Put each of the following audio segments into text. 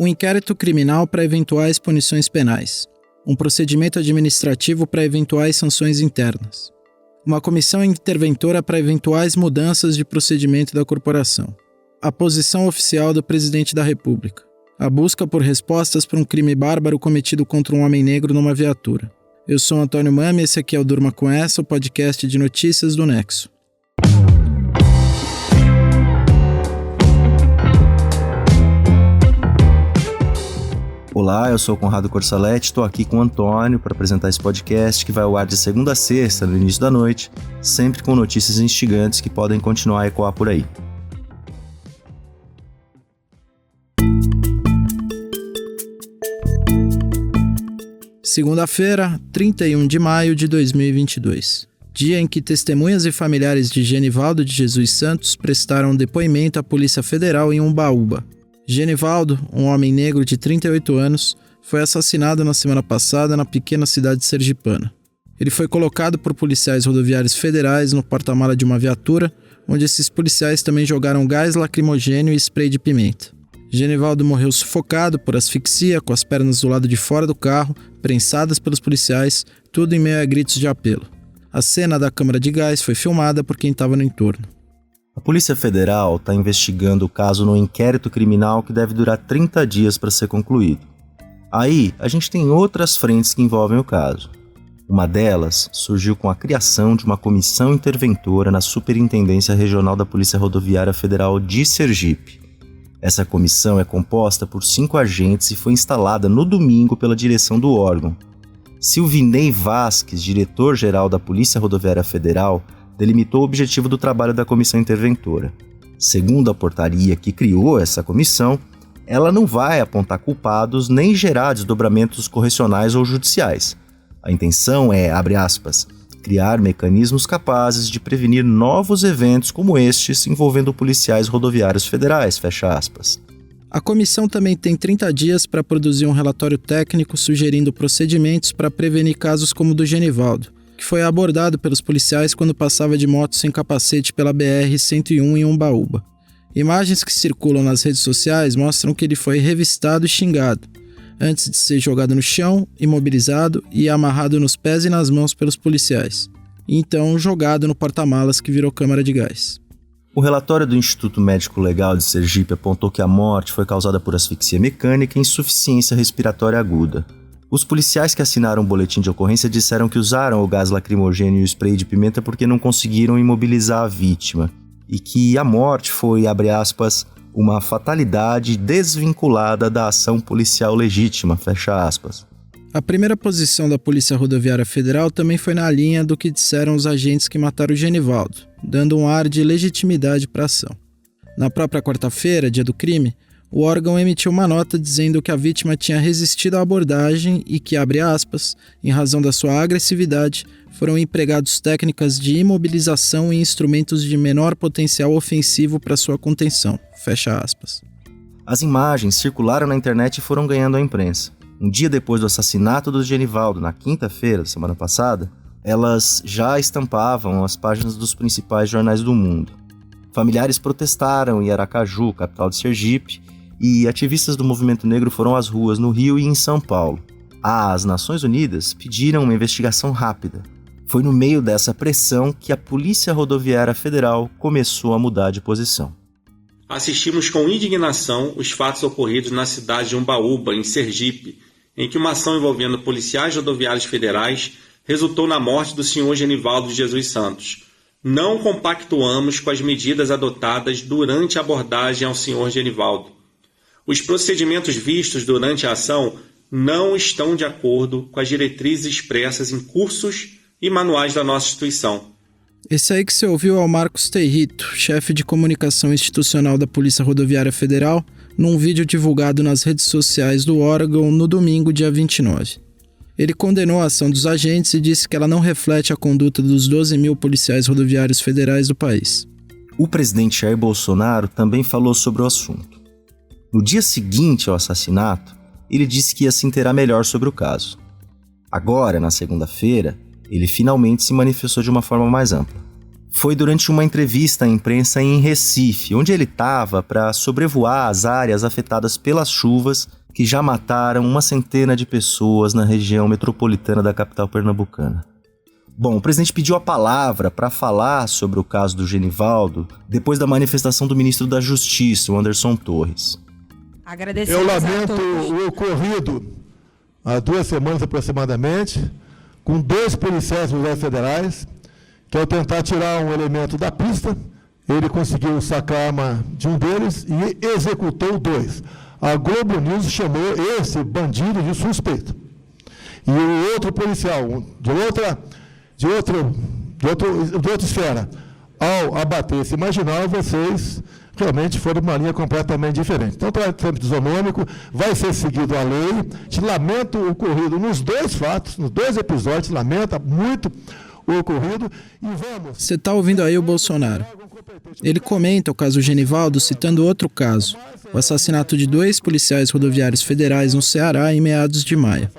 Um inquérito criminal para eventuais punições penais. Um procedimento administrativo para eventuais sanções internas. Uma comissão interventora para eventuais mudanças de procedimento da corporação. A posição oficial do presidente da República. A busca por respostas para um crime bárbaro cometido contra um homem negro numa viatura. Eu sou Antônio Mami e esse aqui é o Durma Com Essa, o podcast de notícias do Nexo. Olá, eu sou o Conrado Corsaletti, estou aqui com o Antônio para apresentar esse podcast que vai ao ar de segunda a sexta, no início da noite, sempre com notícias instigantes que podem continuar a ecoar por aí. Segunda-feira, 31 de maio de 2022. Dia em que testemunhas e familiares de Genivaldo de Jesus Santos prestaram depoimento à Polícia Federal em Umbaúba. Genivaldo, um homem negro de 38 anos, foi assassinado na semana passada na pequena cidade sergipana. Ele foi colocado por policiais rodoviários federais no porta-mala de uma viatura, onde esses policiais também jogaram gás lacrimogênio e spray de pimenta. Genivaldo morreu sufocado por asfixia, com as pernas do lado de fora do carro, prensadas pelos policiais, tudo em meio a gritos de apelo. A cena da câmara de gás foi filmada por quem estava no entorno. A Polícia Federal está investigando o caso num inquérito criminal que deve durar 30 dias para ser concluído. Aí, a gente tem outras frentes que envolvem o caso. Uma delas surgiu com a criação de uma comissão interventora na Superintendência Regional da Polícia Rodoviária Federal de Sergipe. Essa comissão é composta por 5 agentes e foi instalada no domingo pela direção do órgão. Silvinei Vasques, diretor-geral da Polícia Rodoviária Federal, delimitou o objetivo do trabalho da comissão interventora. Segundo a portaria que criou essa comissão, ela não vai apontar culpados nem gerar desdobramentos correcionais ou judiciais. A intenção é, abre aspas, criar mecanismos capazes de prevenir novos eventos como estes envolvendo policiais rodoviários federais, fecha aspas. A comissão também tem 30 dias para produzir um relatório técnico sugerindo procedimentos para prevenir casos como o do Genivaldo, que foi abordado pelos policiais quando passava de moto sem capacete pela BR-101 em Umbaúba. Imagens que circulam nas redes sociais mostram que ele foi revistado e xingado, antes de ser jogado no chão, imobilizado e amarrado nos pés e nas mãos pelos policiais, e então jogado no porta-malas que virou câmara de gás. O relatório do Instituto Médico Legal de Sergipe apontou que a morte foi causada por asfixia mecânica e insuficiência respiratória aguda. Os policiais que assinaram o boletim de ocorrência disseram que usaram o gás lacrimogênio e o spray de pimenta porque não conseguiram imobilizar a vítima e que a morte foi, abre aspas, uma fatalidade desvinculada da ação policial legítima, fecha aspas. A primeira posição da Polícia Rodoviária Federal também foi na linha do que disseram os agentes que mataram o Genivaldo, dando um ar de legitimidade para a ação. Na própria quarta-feira, dia do crime, o órgão emitiu uma nota dizendo que a vítima tinha resistido à abordagem e que, abre aspas, em razão da sua agressividade, foram empregados técnicas de imobilização e instrumentos de menor potencial ofensivo para sua contenção, fecha aspas. As imagens circularam na internet e foram ganhando a imprensa. Um dia depois do assassinato do Genivaldo, na quinta-feira, semana passada, elas já estampavam as páginas dos principais jornais do mundo. Familiares protestaram em Aracaju, capital de Sergipe, e ativistas do movimento negro foram às ruas no Rio e em São Paulo. As Nações Unidas pediram uma investigação rápida. Foi no meio dessa pressão que a Polícia Rodoviária Federal começou a mudar de posição. Assistimos com indignação os fatos ocorridos na cidade de Umbaúba, em Sergipe, em que uma ação envolvendo policiais rodoviários federais resultou na morte do senhor Genivaldo de Jesus Santos. Não compactuamos com as medidas adotadas durante a abordagem ao senhor Genivaldo. Os procedimentos vistos durante a ação não estão de acordo com as diretrizes expressas em cursos e manuais da nossa instituição. Esse aí que você ouviu é o Marcos Territo, chefe de comunicação institucional da Polícia Rodoviária Federal, num vídeo divulgado nas redes sociais do órgão no domingo, dia 29. Ele condenou a ação dos agentes e disse que ela não reflete a conduta dos 12 mil policiais rodoviários federais do país. O presidente Jair Bolsonaro também falou sobre o assunto. No dia seguinte ao assassinato, ele disse que ia se inteirar melhor sobre o caso. Agora, na segunda-feira, ele finalmente se manifestou de uma forma mais ampla. foi durante uma entrevista à imprensa em Recife, onde ele estava para sobrevoar as áreas afetadas pelas chuvas que já mataram uma centena de pessoas na região metropolitana da capital pernambucana. Bom, o presidente pediu a palavra para falar sobre o caso do Genivaldo depois da manifestação do ministro da Justiça, o Anderson Torres. Eu lamento o ocorrido há 2 semanas aproximadamente, com 2 policiais federais, que ao tentar tirar um elemento da pista, ele conseguiu sacar a arma de um deles e executou 2. A Globo News chamou esse bandido de suspeito. E o outro policial, de outra esfera, ao abater esse marginal, vocês realmente foram uma linha completamente diferente. Então, tratamento isonômico, vai ser seguido a lei. Te lamento o ocorrido nos 2 fatos, nos 2 episódios, lamenta muito o ocorrido. E vamos... Você está ouvindo aí o Bolsonaro. Ele comenta o caso Genivaldo citando outro caso, o assassinato de 2 policiais rodoviários federais no Ceará em meados de maio.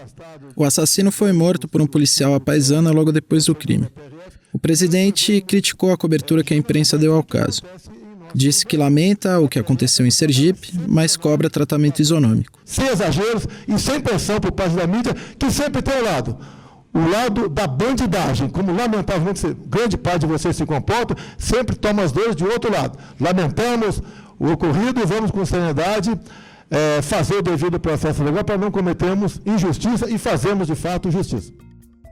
O assassino foi morto por um policial à paisana logo depois do crime. O presidente criticou a cobertura que a imprensa deu ao caso. Disse que lamenta o que aconteceu em Sergipe, mas cobra tratamento isonômico. Sem exageros e sem pressão por parte da mídia, que sempre tem o lado da bandidagem, como lamentavelmente grande parte de vocês se comportam, sempre toma as dores de outro lado. Lamentamos o ocorrido e vamos com seriedade fazer o devido processo legal para não cometermos injustiça e fazermos de fato justiça.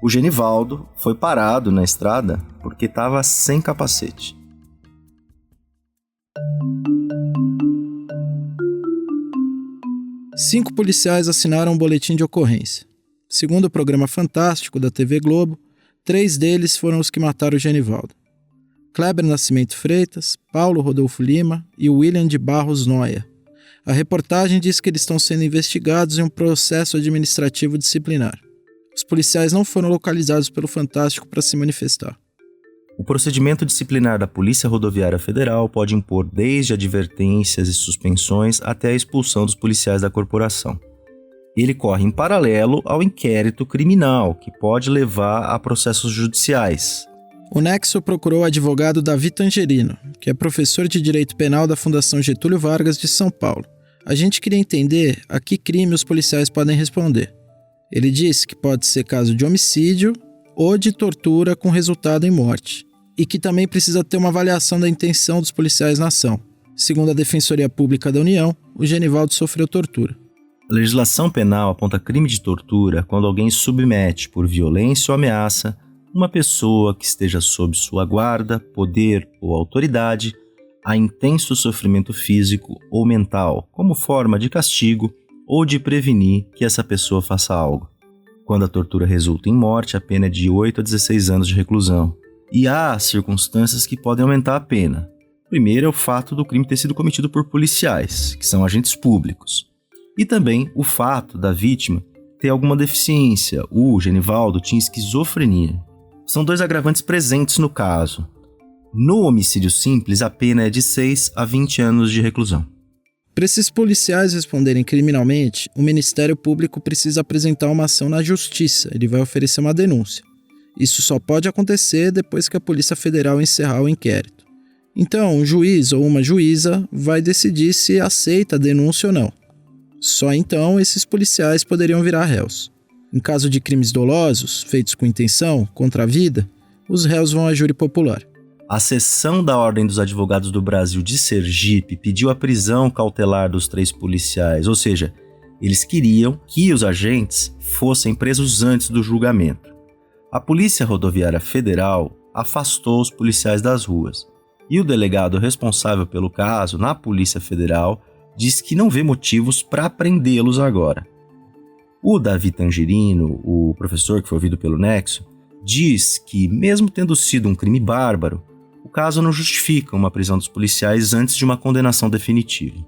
O Genivaldo foi parado na estrada porque estava sem capacete. Cinco policiais assinaram um boletim de ocorrência. Segundo o programa Fantástico da TV Globo, 3 deles foram os que mataram o Genivaldo. Kleber Nascimento Freitas, Paulo Rodolfo Lima e William de Barros Noia. A reportagem diz que eles estão sendo investigados em um processo administrativo disciplinar. Os policiais não foram localizados pelo Fantástico para se manifestar. O procedimento disciplinar da Polícia Rodoviária Federal pode impor desde advertências e suspensões até a expulsão dos policiais da corporação. Ele corre em paralelo ao inquérito criminal, que pode levar a processos judiciais. O Nexo procurou o advogado Davi Tangerino, que é professor de Direito Penal da Fundação Getúlio Vargas de São Paulo. A gente queria entender a que crime os policiais podem responder. Ele disse que pode ser caso de homicídio ou de tortura com resultado em morte, e que também precisa ter uma avaliação da intenção dos policiais na ação. Segundo a Defensoria Pública da União, o Genivaldo sofreu tortura. A legislação penal aponta crime de tortura quando alguém submete por violência ou ameaça uma pessoa que esteja sob sua guarda, poder ou autoridade a intenso sofrimento físico ou mental como forma de castigo ou de prevenir que essa pessoa faça algo. Quando a tortura resulta em morte, a pena é de 8 a 16 anos de reclusão. E há circunstâncias que podem aumentar a pena. Primeiro é o fato do crime ter sido cometido por policiais, que são agentes públicos. E também o fato da vítima ter alguma deficiência. O Genivaldo tinha esquizofrenia. São 2 agravantes presentes no caso. No homicídio simples, a pena é de 6 a 20 anos de reclusão. Para esses policiais responderem criminalmente, o Ministério Público precisa apresentar uma ação na Justiça. Ele vai oferecer uma denúncia. Isso só pode acontecer depois que a Polícia Federal encerrar o inquérito. Então, um juiz ou uma juíza vai decidir se aceita a denúncia ou não. Só então esses policiais poderiam virar réus. Em caso de crimes dolosos, feitos com intenção, contra a vida, os réus vão a júri popular. A seção da Ordem dos Advogados do Brasil de Sergipe pediu a prisão cautelar dos 3 policiais, ou seja, eles queriam que os agentes fossem presos antes do julgamento. A Polícia Rodoviária Federal afastou os policiais das ruas, e o delegado responsável pelo caso na Polícia Federal diz que não vê motivos para prendê-los agora. O Davi Tangerino, o professor que foi ouvido pelo Nexo, diz que, mesmo tendo sido um crime bárbaro, o caso não justifica uma prisão dos policiais antes de uma condenação definitiva.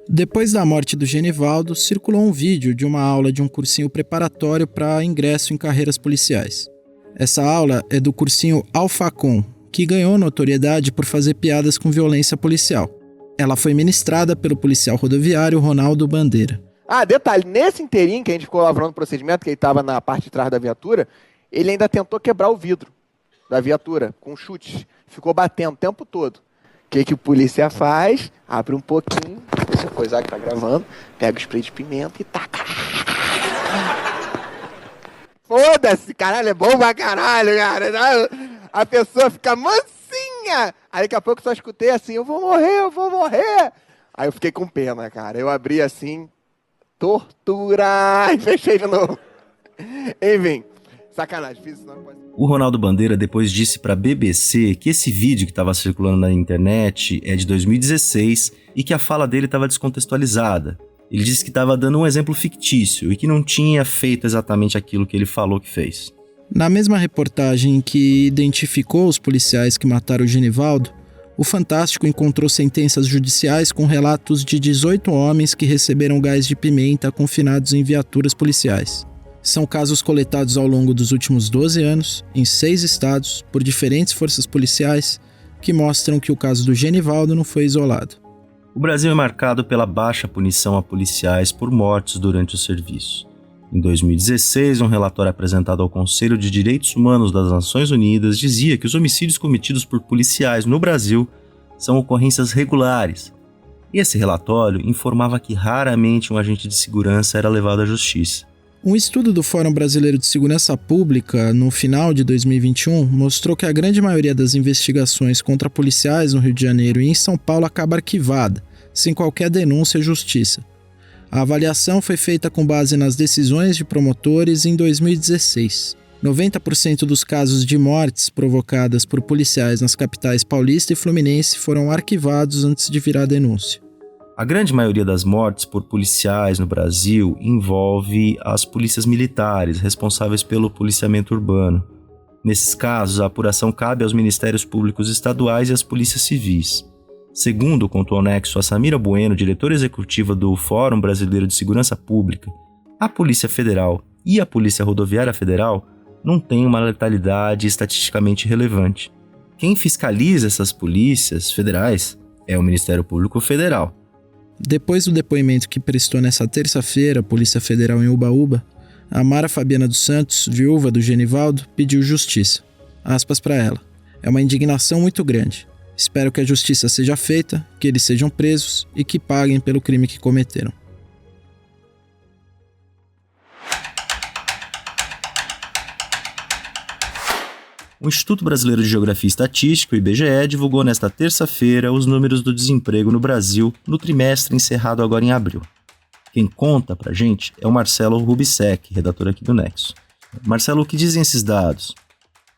Depois da morte do Genivaldo, circulou um vídeo de uma aula de um cursinho preparatório para ingresso em carreiras policiais. Essa aula é do cursinho Alfacom, que ganhou notoriedade por fazer piadas com violência policial. Ela foi ministrada pelo policial rodoviário Ronaldo Bandeira. Ah, detalhe, nesse inteirinho que a gente ficou lavrando o procedimento, que ele estava na parte de trás da viatura, ele ainda tentou quebrar o vidro da viatura com chutes. Ficou batendo o tempo todo. O que o polícia faz? Abre um pouquinho, deixa a coisa que tá gravando, pega o spray de pimenta e taca. Foda-se, caralho, é bom pra caralho, cara. A pessoa fica mansinha. Aí daqui a pouco eu só escutei assim, eu vou morrer. Aí eu fiquei com pena, cara. Eu abri assim, tortura, e fechei de novo. Enfim, sacanagem, fiz isso não pode. O Ronaldo Bandeira depois disse para a BBC que esse vídeo que estava circulando na internet é de 2016 e que a fala dele estava descontextualizada. Ele disse que estava dando um exemplo fictício e que não tinha feito exatamente aquilo que ele falou que fez. Na mesma reportagem que identificou os policiais que mataram o Genivaldo, o Fantástico encontrou sentenças judiciais com relatos de 18 homens que receberam gás de pimenta confinados em viaturas policiais. São casos coletados ao longo dos últimos 12 anos, em 6 estados, por diferentes forças policiais, que mostram que o caso do Genivaldo não foi isolado. O Brasil é marcado pela baixa punição a policiais por mortes durante o serviço. Em 2016, um relatório apresentado ao Conselho de Direitos Humanos das Nações Unidas dizia que os homicídios cometidos por policiais no Brasil são ocorrências regulares. E esse relatório informava que raramente um agente de segurança era levado à justiça. Um estudo do Fórum Brasileiro de Segurança Pública, no final de 2021, mostrou que a grande maioria das investigações contra policiais no Rio de Janeiro e em São Paulo acaba arquivada, sem qualquer denúncia à justiça. A avaliação foi feita com base nas decisões de promotores em 2016. 90% dos casos de mortes provocadas por policiais nas capitais paulista e fluminense foram arquivados antes de virar denúncia. A grande maioria das mortes por policiais no Brasil envolve as polícias militares, responsáveis pelo policiamento urbano. Nesses casos, a apuração cabe aos Ministérios Públicos Estaduais e às polícias civis. Segundo contou ao Nexo a Samira Bueno, diretora executiva do Fórum Brasileiro de Segurança Pública, a Polícia Federal e a Polícia Rodoviária Federal não têm uma letalidade estatisticamente relevante. Quem fiscaliza essas polícias federais é o Ministério Público Federal. Depois do depoimento que prestou nessa terça-feira à Polícia Federal em Ubaúba, a Mara Fabiana dos Santos, viúva do Genivaldo, pediu justiça. Aspas para ela. É uma indignação muito grande. Espero que a justiça seja feita, que eles sejam presos e que paguem pelo crime que cometeram. O Instituto Brasileiro de Geografia e Estatística, o IBGE, divulgou nesta terça-feira os números do desemprego no Brasil no trimestre encerrado agora em abril. Quem conta pra gente é o Marcelo Rubissec, redator aqui do Nexo. Marcelo, o que dizem esses dados?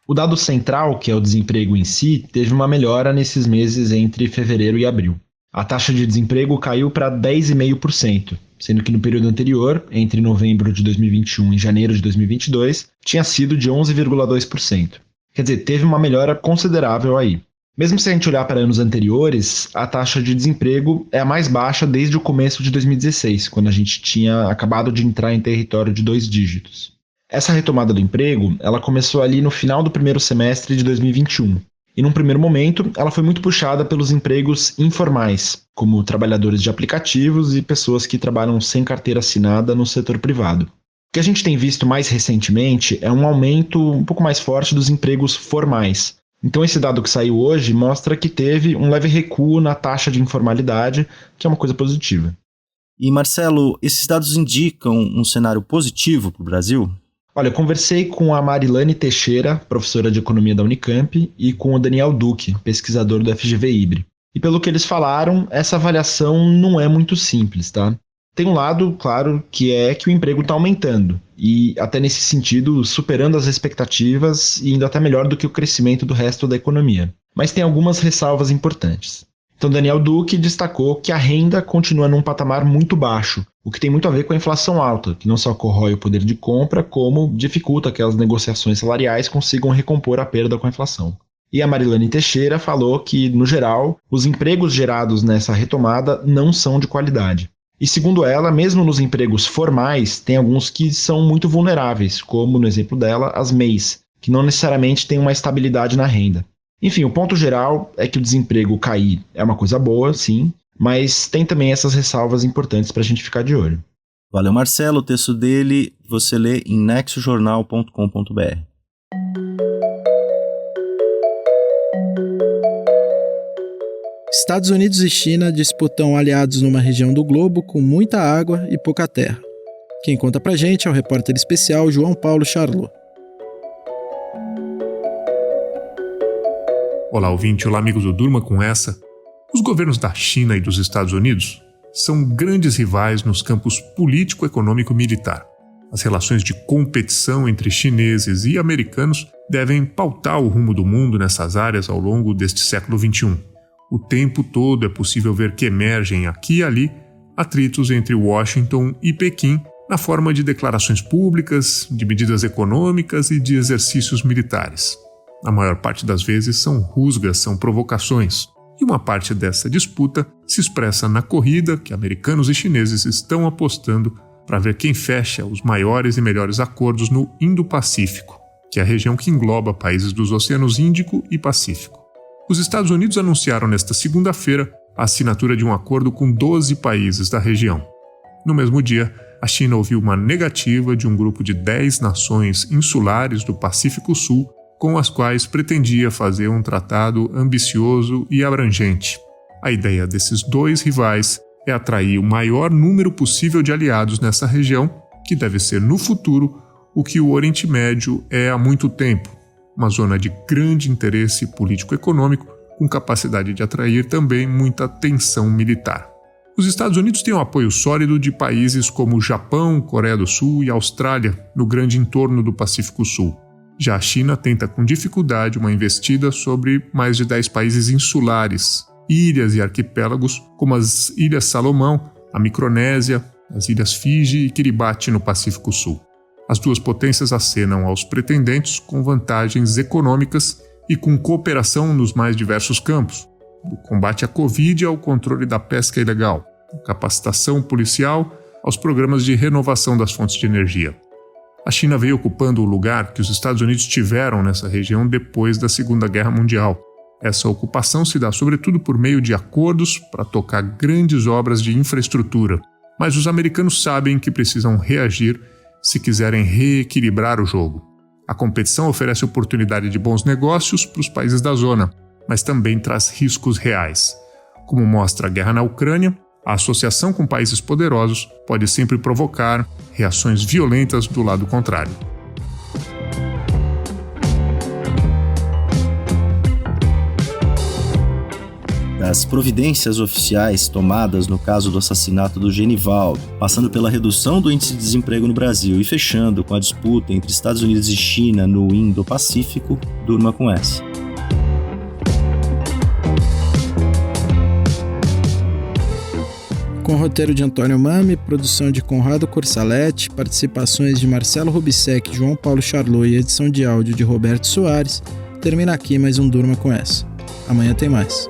O dado central, que é o desemprego em si, teve uma melhora nesses meses entre fevereiro e abril. A taxa de desemprego caiu para 10,5%, sendo que no período anterior, entre novembro de 2021 e janeiro de 2022, tinha sido de 11,2%. Quer dizer, teve uma melhora considerável aí. Mesmo se a gente olhar para anos anteriores, a taxa de desemprego é a mais baixa desde o começo de 2016, quando a gente tinha acabado de entrar em território de 2 dígitos. Essa retomada do emprego, ela começou ali no final do primeiro semestre de 2021. E num primeiro momento, ela foi muito puxada pelos empregos informais, como trabalhadores de aplicativos e pessoas que trabalham sem carteira assinada no setor privado. O que a gente tem visto mais recentemente é um aumento um pouco mais forte dos empregos formais. Então esse dado que saiu hoje mostra que teve um leve recuo na taxa de informalidade, que é uma coisa positiva. E Marcelo, esses dados indicam um cenário positivo para o Brasil? Olha, eu conversei com a Marilane Teixeira, professora de economia da Unicamp, e com o Daniel Duque, pesquisador do FGV IBRE. E pelo que eles falaram, essa avaliação não é muito simples, tá? Tem um lado, claro, que é que o emprego está aumentando e, até nesse sentido, superando as expectativas e indo até melhor do que o crescimento do resto da economia. Mas tem algumas ressalvas importantes. Então, Daniel Duque destacou que a renda continua num patamar muito baixo, o que tem muito a ver com a inflação alta, que não só corrói o poder de compra, como dificulta que as negociações salariais consigam recompor a perda com a inflação. E a Marilane Teixeira falou que, no geral, os empregos gerados nessa retomada não são de qualidade. E segundo ela, mesmo nos empregos formais, tem alguns que são muito vulneráveis, como no exemplo dela, as MEIs, que não necessariamente têm uma estabilidade na renda. Enfim, o ponto geral é que o desemprego cair é uma coisa boa, sim, mas tem também essas ressalvas importantes para a gente ficar de olho. Valeu, Marcelo. O texto dele você lê em nexojornal.com.br. Estados Unidos e China disputam aliados numa região do globo com muita água e pouca terra. Quem conta pra gente é o repórter especial João Paulo Charlot. Olá, ouvinte. Olá, amigos do Durma com Essa. Os governos da China e dos Estados Unidos são grandes rivais nos campos político, econômico e militar. As relações de competição entre chineses e americanos devem pautar o rumo do mundo nessas áreas ao longo deste século XXI. O tempo todo é possível ver que emergem aqui e ali atritos entre Washington e Pequim na forma de declarações públicas, de medidas econômicas e de exercícios militares. A maior parte das vezes são rusgas, são provocações. E uma parte dessa disputa se expressa na corrida que americanos e chineses estão apostando para ver quem fecha os maiores e melhores acordos no Indo-Pacífico, que é a região que engloba países dos oceanos Índico e Pacífico. Os Estados Unidos anunciaram nesta segunda-feira a assinatura de um acordo com 12 países da região. No mesmo dia, a China ouviu uma negativa de um grupo de 10 nações insulares do Pacífico Sul com as quais pretendia fazer um tratado ambicioso e abrangente. A ideia desses dois rivais é atrair o maior número possível de aliados nessa região, que deve ser, no futuro, o que o Oriente Médio é há muito tempo, uma zona de grande interesse político-econômico, com capacidade de atrair também muita tensão militar. Os Estados Unidos têm um apoio sólido de países como Japão, Coreia do Sul e Austrália, no grande entorno do Pacífico Sul. Já a China tenta com dificuldade uma investida sobre mais de 10 países insulares, ilhas e arquipélagos como as Ilhas Salomão, a Micronésia, as Ilhas Fiji e Kiribati no Pacífico Sul. As duas potências acenam aos pretendentes com vantagens econômicas e com cooperação nos mais diversos campos, do combate à Covid ao controle da pesca ilegal, da capacitação policial aos programas de renovação das fontes de energia. A China veio ocupando o lugar que os Estados Unidos tiveram nessa região depois da Segunda Guerra Mundial. Essa ocupação se dá sobretudo por meio de acordos para tocar grandes obras de infraestrutura, mas os americanos sabem que precisam reagir se quiserem reequilibrar o jogo. A competição oferece oportunidade de bons negócios para os países da zona, mas também traz riscos reais. Como mostra a guerra na Ucrânia, a associação com países poderosos pode sempre provocar reações violentas do lado contrário. Das providências oficiais tomadas no caso do assassinato do Genivaldo, passando pela redução do índice de desemprego no Brasil e fechando com a disputa entre Estados Unidos e China no Indo-Pacífico, durma com essa. Com roteiro de Antônio Mami, produção de Conrado Corsaletti, participações de Marcelo Rubissec, João Paulo Charlot e edição de áudio de Roberto Soares, termina aqui mais um Durma com Essa. Amanhã tem mais.